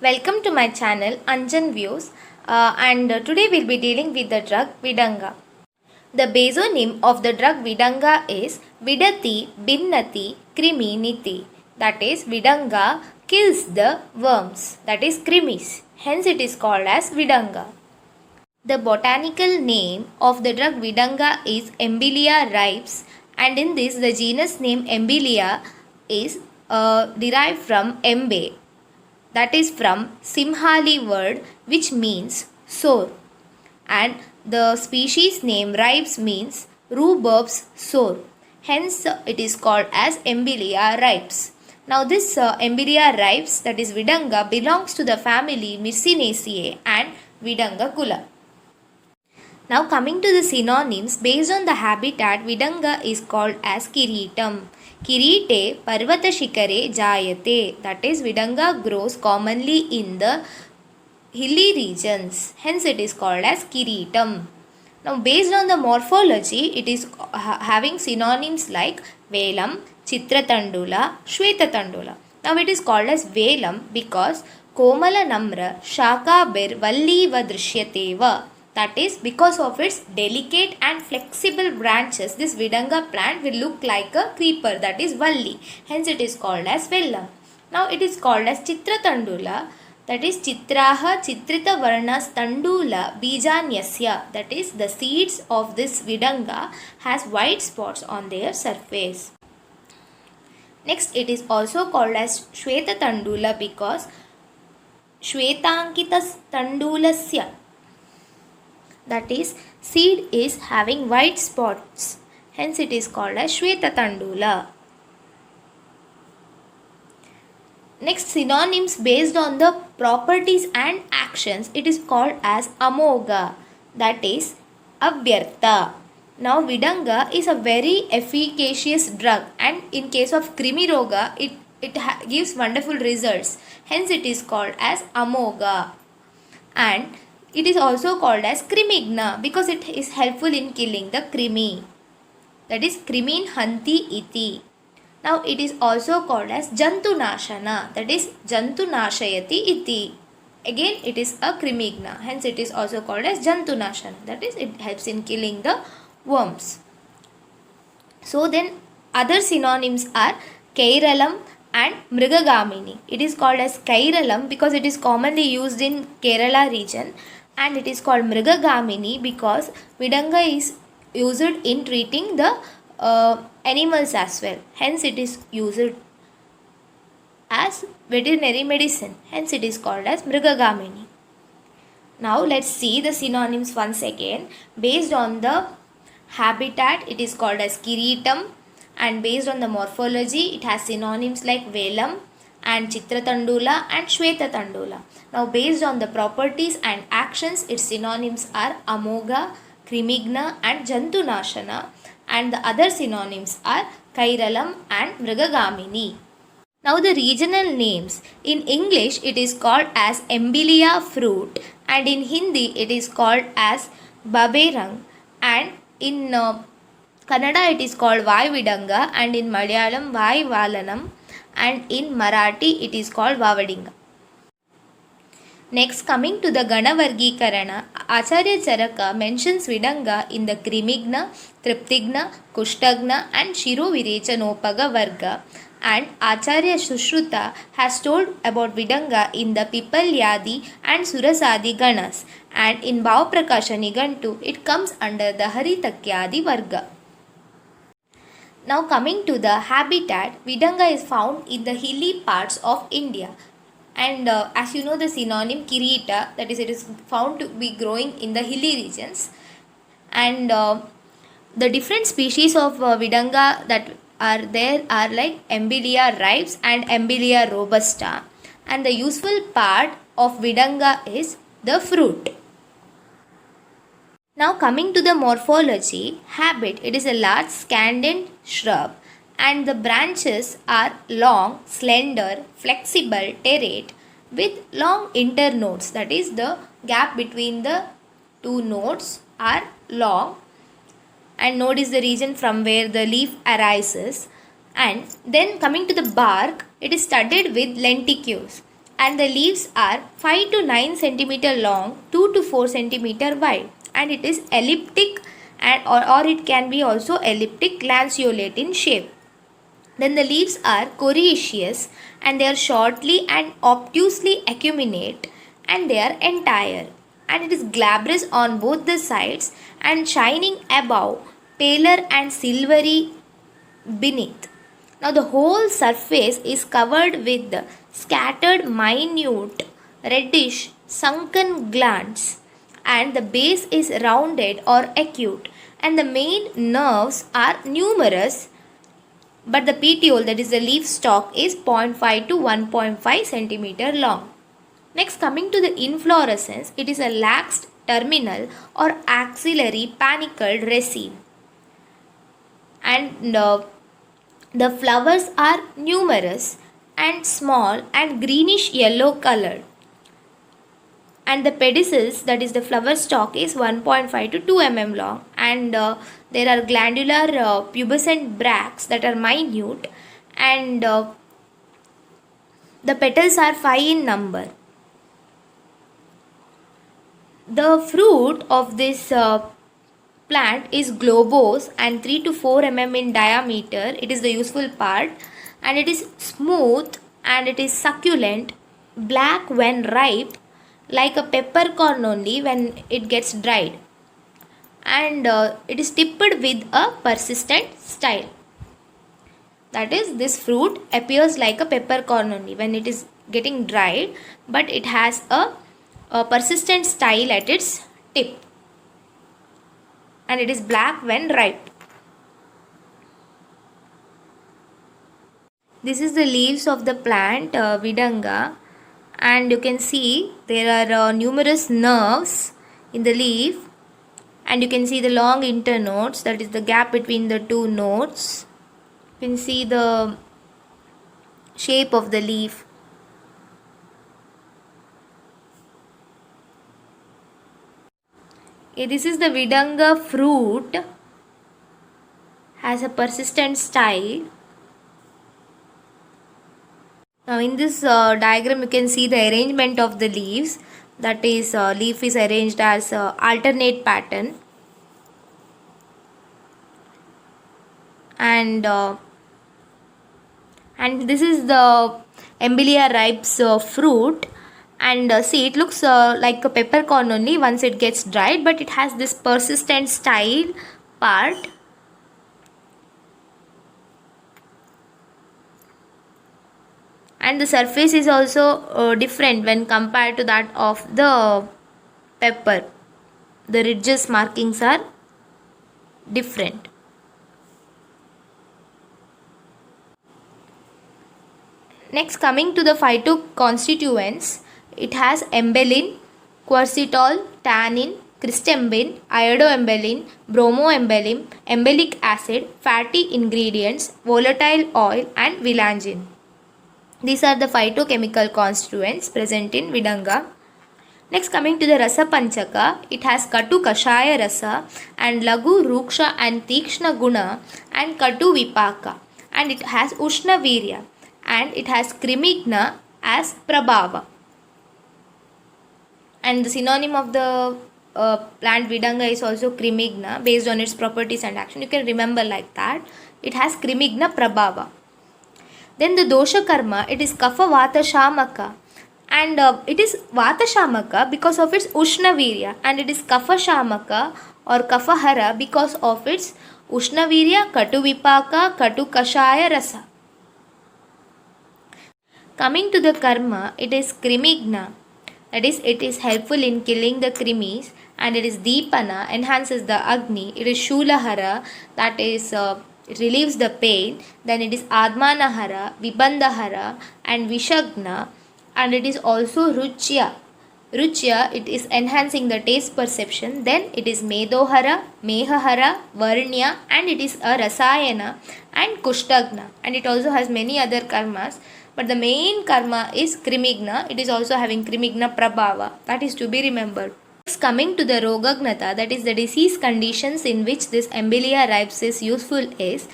Welcome to my channel Anjan Views and today we'll be dealing with the drug Vidanga. The basonym of the drug Vidanga is Vidati Binnati Krimi Niti. That is Vidanga kills the worms, that is krimis. Hence it is called as Vidanga. The botanical name of the drug Vidanga is Embyllia ripes, and in this the genus name Embyllia is derived from embe, that is from Simhali word which means sore, and the species name ripes means rhubarb's sore. Hence it is called as Embyllia ripes. Now this Embyllia ripes, that is Vidanga, belongs to the family Myrcinaceae and Vidanga kula. Now coming to the synonyms, based on the habitat, Vidanga is called as Kiritam. Kirite Parvata Shikare Jayate. That is, Vidanga grows commonly in the hilly regions. Hence it is called as Kiritam. Now based on the morphology, it is having synonyms like Velam, Chitratandula, Shwetatandula. Now it is called as Velam because Komala Namra Shaka Bir Valliva Drishyateva. That is, because of its delicate and flexible branches, this Vidanga plant will look like a creeper, that is Valli. Hence it is called as Vellam. Now it is called as Chitratandula, that is Chitraha Chitrita Varnas Tandula Bijanyasya. That is, the seeds of this Vidanga has white spots on their surface. Next, it is also called as Shweta Tandula because Shwetankitas Tandulasya. That is, seed is having white spots. Hence it is called as Shweta Tandula. Next, synonyms based on the properties and actions, it is called as Amoga. That is, Avyartha. Now Vidanga is a very efficacious drug, and in case of Krimi Roga, it gives wonderful results. Hence it is called as Amoga. And it is also called as Krimigna because it is helpful in killing the krimi. That is Krimin Hanti Iti. Now it is also called as Jantu Nashana. That is Jantu Nashayati Iti. Again it is a Krimigna. Hence it is also called as Jantu Nashana. That is, it helps in killing the worms. So then other synonyms are Kairalam and Mrigagamini. It is called as Kairalam because it is commonly used in Kerala region, and it is called Mrigagamini because Vidanga is used in treating the animals as well. Hence it is used as veterinary medicine. Hence it is called as Mrigagamini. Now let's see the synonyms once again. Based on the habitat, it is called as Kiritam, and based on the morphology, it has synonyms like Velam and Chitratandula and Shwetatandula. Now based on the properties and actions, its synonyms are Amoga, Krimigna and Jantunashana, and the other synonyms are Kairalam and Mrigagamini. Now the regional names. In English it is called as Embyllia fruit, and in Hindi it is called as Baberang, and in Kannada it is called Vai Vidanga, and in Malayalam Vai Valanam, and in Marathi it is called Vavadinga. Next, coming to the Ganavargikarana, Acharya Charaka mentions Vidanga in the Krimigna, Triptigna, Kushtagna and Shirovirechanopaga Varga, and Acharya Sushruta has told about Vidanga in the Pipalyadi and Surasadi Ganas, and in Bhavaprakasha Nigantu it comes under the Haritakyadi Varga. Now coming to the habitat, Vidanga is found in the hilly parts of India, and as you know the synonym Kirita, that is, it is found to be growing in the hilly regions, and the different species of Vidanga that are there are like Embyllia ripes and Embyllia robusta, and the useful part of Vidanga is the fruit. Now coming to the morphology, habit, it is a large scandent shrub, and the branches are long, slender, flexible, terate with long internodes. That is, the gap between the two nodes are long, and node is the region from where the leaf arises. And then coming to the bark, it is studded with lenticules, and the leaves are 5 to 9 centimeter long, 2 to 4 centimeter wide, and it is elliptic or it can be also elliptic lanceolate in shape. Then the leaves are coriaceous and they are shortly and obtusely acuminate and they are entire, and it is glabrous on both the sides and shining above, paler and silvery beneath. Now the whole surface is covered with scattered minute reddish sunken glands, and the base is rounded or acute, and the main nerves are numerous, but the petiole, that is the leaf stalk, is 0.5 to 1.5 centimeter long. Next, coming to the inflorescence, it is a laxed terminal or axillary panicled raceme, and the flowers are numerous and small and greenish yellow colored, and the pedicels, that is the flower stalk, is 1.5 to 2 mm long, and there are glandular pubescent bracts that are minute, and the petals are 5 in number. The fruit of this plant is globose and 3 to 4 mm in diameter. It is the useful part, and it is smooth and it is succulent, black when ripe, like a peppercorn only when it gets dried, and it is tipped with a persistent style. That is, this fruit appears like a peppercorn only when it is getting dried, but it has a persistent style at its tip, and it is black when ripe. This is the leaves of the plant Vidanga, and you can see there are numerous nerves in the leaf, and you can see the long internodes, that is the gap between the two nodes. You can see the shape of the leaf. This is the Vidanga fruit, has a persistent style. Now in this diagram you can see the arrangement of the leaves, that is leaf is arranged as alternate pattern, and this is the Embellia ripes fruit, and see, it looks like a peppercorn only once it gets dried, but it has this persistent style part. And the surface is also different when compared to that of the pepper. The ridges markings are different. Next, coming to the phytoconstituents, it has embellin, quercitol, tannin, cristembin, iodoembellin, bromoembellin, embellic acid, fatty ingredients, volatile oil, and vilangin. These are the phytochemical constituents present in Vidanga. Next, coming to the Rasa Panchaka, it has Katu Kashaya Rasa and Lagu Ruksha and Tikshna Guna and Katu Vipaka, and it has Ushna Virya, and it has Krimigna as Prabhava. And the synonym of the plant Vidanga is also Krimigna based on its properties and action. You can remember like that. It has Krimigna Prabhava. Then the dosha karma, it is kapha vata shamaka, and it is vata shamaka because of its ushna virya, and it is kapha shamaka or kapha hara because of its ushna virya, katu vipaka, katu kashaya rasa. Coming to the karma, it is krimigna, that is, it is helpful in killing the krimis, and it is deepana, enhances the agni. It is shulahara, that is it relieves the pain. Then it is Admanahara, Vibandahara, and Vishagna, and it is also Ruchya. Ruchya, it is enhancing the taste perception. Then it is Medohara, Mehahara, Varnya, and it is a Rasayana and Kushtagna, and it also has many other karmas. But the main karma is Krimigna. It is also having Krimigna Prabhava. That is to be remembered. Next, coming to the Rogagnata, that is the disease conditions in which this Embellia ripes is useful is,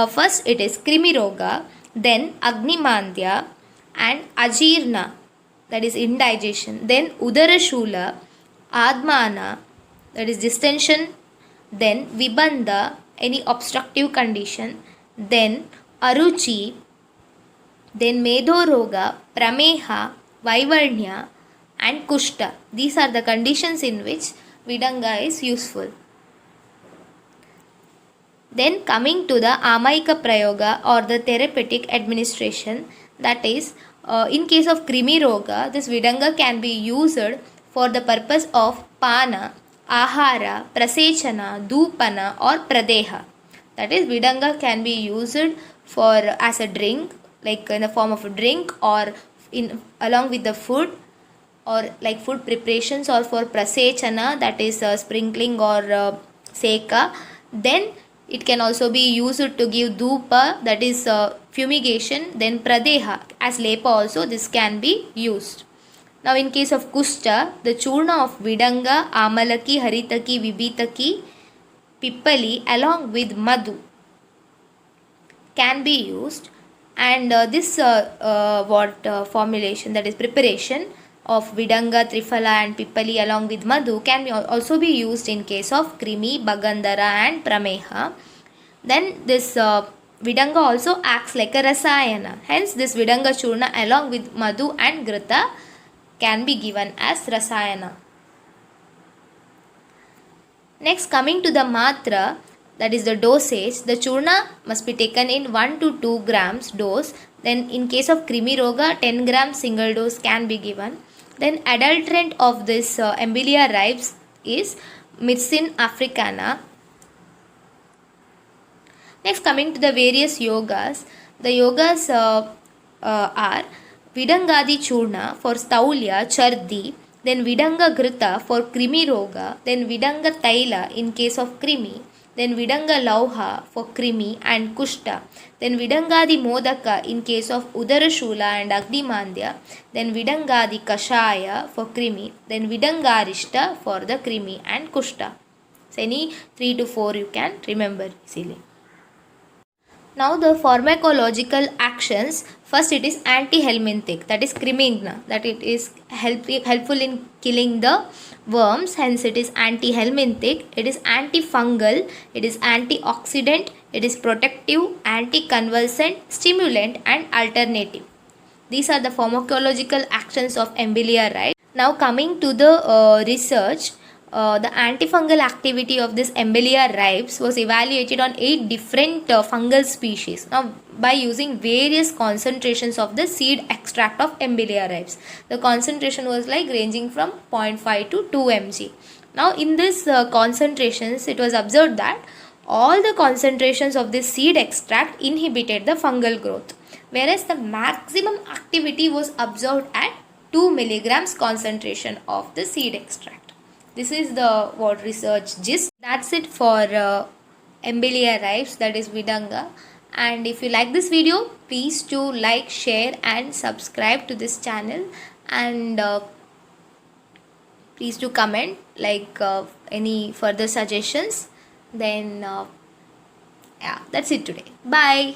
first it is Krimi Roga, then Agnimandya and Ajirna, that is indigestion. Then Udarashula, Admana, that is distension. Then Vibandha, any obstructive condition. Then Aruchi, then Medoroga, Prameha, Vaivarnya and Kushta. These are the conditions in which Vidanga is useful. Then coming to the Amaika Prayoga or the therapeutic administration, that is, in case of Krimi Roga, this Vidanga can be used for the purpose of Pana, Ahara, Prasechana, Dupana or Pradeha. That is, Vidanga can be used for as a drink, like in the form of a drink or in along with the food, or like food preparations, or for Prasechana, that is sprinkling or seka. Then it can also be used to give dupa, that is fumigation. Then pradeha, as lepa also this can be used. Now in case of kushta, the churna of vidanga, amalaki, haritaki, vibhitaki, pippali along with madhu can be used. And this formulation, that is preparation of vidanga, triphala and pippali along with madhu can also be used in case of krimi, bagandhara and prameha. Then this vidanga also acts like a rasayana. Hence this vidanga churna along with madhu and grita can be given as rasayana. Next, coming to the matra, that is the dosage, the churna must be taken in 1 to 2 grams dose. Then in case of krimi roga, 10 grams single dose can be given. Then adulterant of this Emboliya ribes is Mycin africana. Next, coming to the various yogas, the yogas are Vidangadi Churna for Staulya, Chardi, then Vidanga Grita for Krimi Roga, then Vidanga Taila in case of Krimi, then Vidanga Lauha for Krimi and Kushta, then Vidangadi Modaka in case of Udarashula and Agdimandya, then Vidangadi Kashaya for Krimi, then Vidangarishta for the Krimi and Kushta. So any 3 to 4 you can remember easily. Now the pharmacological actions, first it is antihelminthic, that is crimigna, that it is helpful in killing the worms, hence it is antihelminthic. It is antifungal, it is antioxidant, it is protective, anticonvulsant, stimulant and alternative. These are the pharmacological actions of Emboliya ribe. Now coming to the research, the antifungal activity of this Emboliya ribes was evaluated on 8 different fungal species. Now, by using various concentrations of the seed extract of Emboliya ribes. The concentration was like ranging from 0.5 to 2 mg. Now, in this concentrations, it was observed that all the concentrations of this seed extract inhibited the fungal growth, whereas the maximum activity was observed at 2 milligrams concentration of the seed extract. This is the research gist. That's it for Emboliya ribes, that is Vidanga. And if you like this video, please do like, share and subscribe to this channel. And please do comment like any further suggestions. Then yeah, that's it today. Bye.